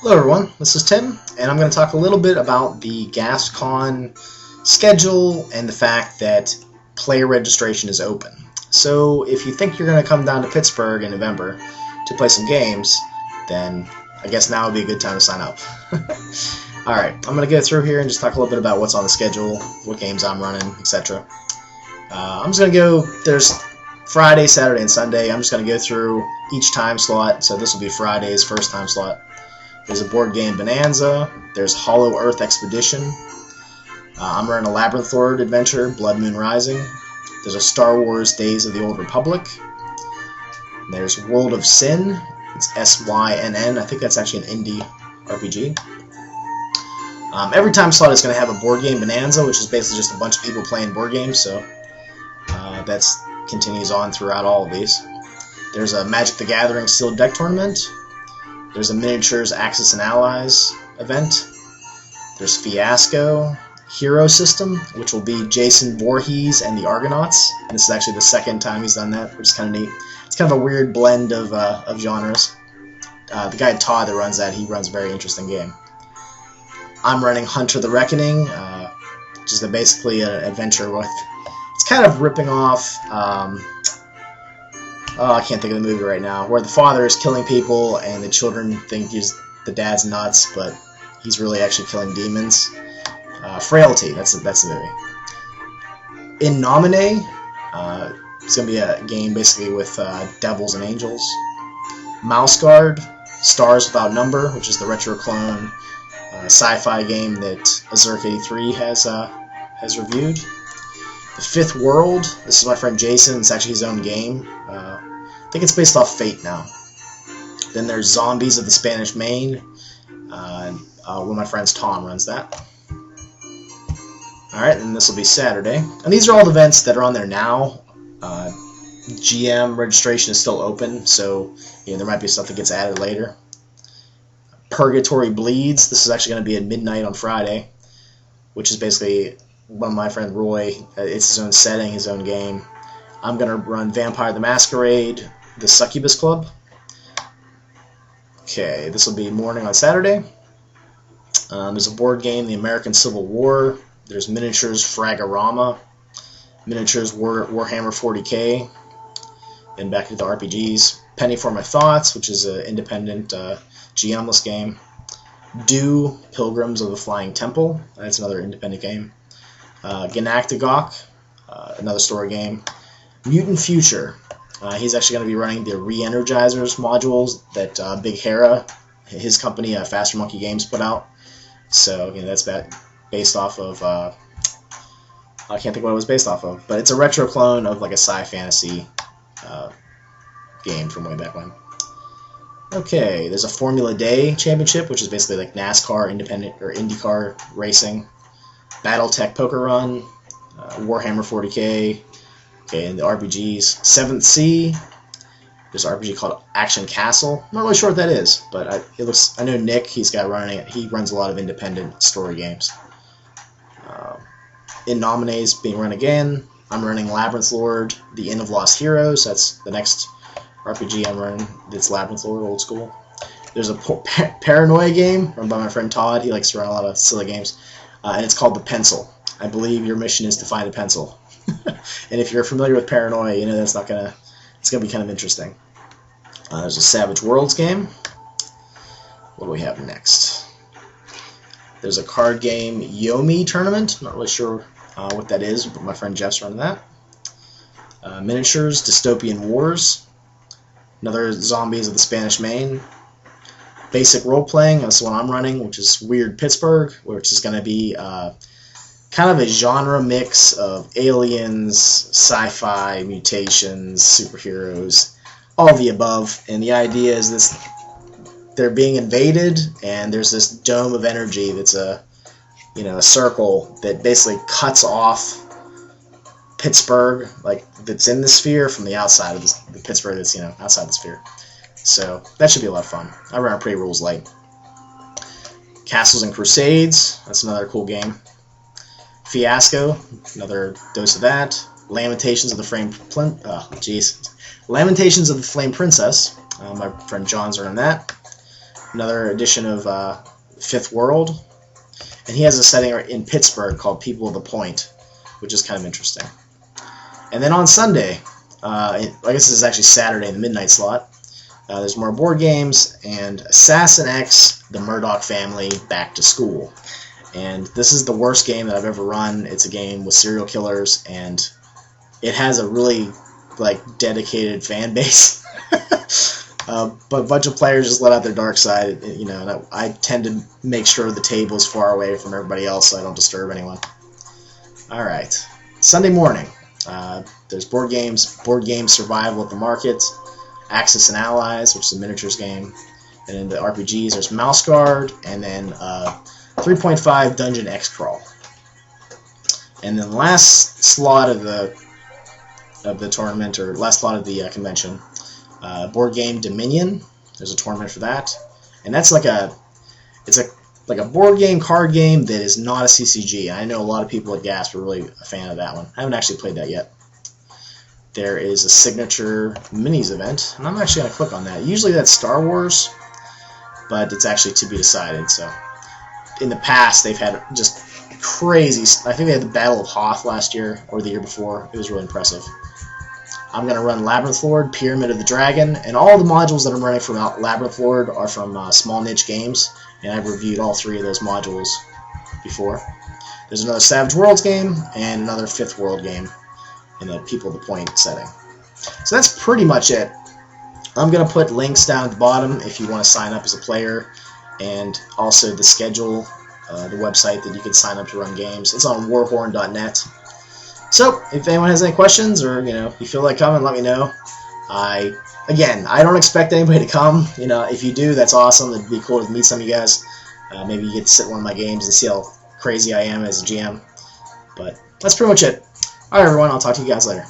Hello everyone, this is Tim, and I'm going to talk a little bit about the GASPCON schedule and the fact that player registration is open. So if you think you're going to come down to Pittsburgh in November to play some games, then I guess now would be a good time to sign up. Alright, I'm going to go through here and just talk a little bit about what's on the schedule, what games I'm running, etc. I'm just going to go, there's Friday, Saturday, and Sunday. I'm just going to go through each time slot, so this will be Friday's first time slot. There's a board game Bonanza. There's Hollow Earth Expedition. I'm running a Labyrinth Lord adventure, Blood Moon Rising. There's a Star Wars Days of the Old Republic. There's World of Sin. It's SYNN. I think that's actually an indie RPG. Every time slot is going to have a board game Bonanza, which is basically just a bunch of people playing board games, so that continues on throughout all of these. There's a Magic the Gathering Sealed Deck Tournament. There's a Miniatures Axis and Allies event. There's Fiasco, Hero System, which will be Jason Voorhees and the Argonauts. And this is actually the second time he's done that, which is kind of neat. It's kind of a weird blend of genres. The guy Todd that runs that, he runs a very interesting game. I'm running Hunter the Reckoning, which is basically an adventure with... It's kind of ripping off... I can't think of the movie right now, where the father is killing people and the children think the dad's nuts, but he's really actually killing demons. Frailty, that's the movie. In Nomine, it's going to be a game basically with devils and angels. Mouse Guard, Stars Without Number, which is the retro clone sci-fi game that Azurk83 has reviewed. The Fifth World, this is my friend Jason, it's actually his own game. I think it's based off Fate now. Then there's Zombies of the Spanish Main. One of my friends, Tom, runs that. Alright, and this will be Saturday. And these are all the events that are on there now. GM registration is still open, so there might be stuff that gets added later. Purgatory Bleeds, this is actually going to be at midnight on Friday, which is basically one of my friend Roy. It's his own setting, his own game. I'm going to run Vampire the Masquerade, the Succubus Club. Okay, this will be morning on Saturday. There's a board game, The American Civil War. There's Miniatures Fragorama. Miniatures Warhammer 40k. And back into the RPGs. Penny for My Thoughts, which is an independent GM-less game. Do Pilgrims of the Flying Temple. That's another independent game. Ganactagok, another story game. Mutant Future. He's actually going to be running the Re-Energizers modules that Big Hera, his company, Faster Monkey Games, put out. So that's based off of... I can't think what it was based off of, but it's a retro clone of like a sci-fantasy game from way back when. Okay, there's a Formula Day Championship, which is basically like NASCAR, independent or IndyCar racing. BattleTech Poker Run, Warhammer 40k. Okay, and the RPGs, 7th Sea. There's an RPG called Action Castle. I'm not really sure what that is, but I know Nick. He runs a lot of independent story games. In Nominees being run again. I'm running Labyrinth Lord, The Inn of Lost Heroes. That's the next RPG I'm running. It's Labyrinth Lord, old school. There's a Paranoia game run by my friend Todd. He likes to run a lot of silly games, and it's called The Pencil. I believe your mission is to find a pencil. And if you're familiar with Paranoia, it's gonna be kind of interesting. There's a Savage Worlds game. What do we have next? There's a card game Yomi tournament. Not really sure what that is, but my friend Jeff's running that. Miniatures Dystopian Wars. Another Zombies of the Spanish Main. Basic Role Playing. That's the one I'm running, which is Weird Pittsburgh, which is going to be kind of a genre mix of aliens, sci-fi, mutations, superheroes, all the above. And the idea is they're being invaded, and there's this dome of energy that's a circle that basically cuts off Pittsburgh, like that's in the sphere, from the outside of the Pittsburgh that's outside the sphere. So that should be a lot of fun. I run a pretty rules light. Castles and Crusades, that's another cool game. Fiasco, another dose of that. Lamentations of the Flame Princess. My friend John's running that. another edition of Fifth World, and he has a setting in Pittsburgh called People of the Point, which is kind of interesting. And then on Sunday, I guess this is actually Saturday in the midnight slot, there's more board games and Assassin X, the Murdoch Family, Back to School. And this is the worst game that I've ever run. It's a game with serial killers, and it has a really dedicated fan base. But a bunch of players just let out their dark side, you know. And I tend to make sure the table's far away from everybody else so I don't disturb anyone. All right, Sunday morning. There's board games, Board Game Survival at the Market, Axis and Allies, which is a miniatures game, and in the RPGs there's Mouse Guard, and then 3.5 Dungeon X Crawl. And then last slot of the tournament, or last slot of the convention, board game Dominion. There's a tournament for that, and that's like a board game card game that is not a CCG. I know a lot of people at GASP are really a fan of that one. I haven't actually played that yet. There is a signature minis event, and I'm actually going to click on that. Usually that's Star Wars, but it's actually to be decided. So in the past they've had just crazy. I think they had the Battle of Hoth last year or the year before. It was really impressive. I'm going to run Labyrinth Lord, Pyramid of the Dragon, and all the modules that I'm running from Labyrinth Lord are from Small Niche Games, and I've reviewed all 3 of those modules before. There's another Savage Worlds game and another Fifth World game in the People of the Point setting. So that's pretty much it. I'm going to put links down at the bottom if you want to sign up as a player, and also the schedule, the website that you can sign up to run games. It's on warhorn.net. So if anyone has any questions, or you feel like coming, let me know. Again, I don't expect anybody to come. If you do, that's awesome. It'd be cool to meet some of you guys. Maybe you get to sit in one of my games and see how crazy I am as a GM. But that's pretty much it. Alright everyone, I'll talk to you guys later.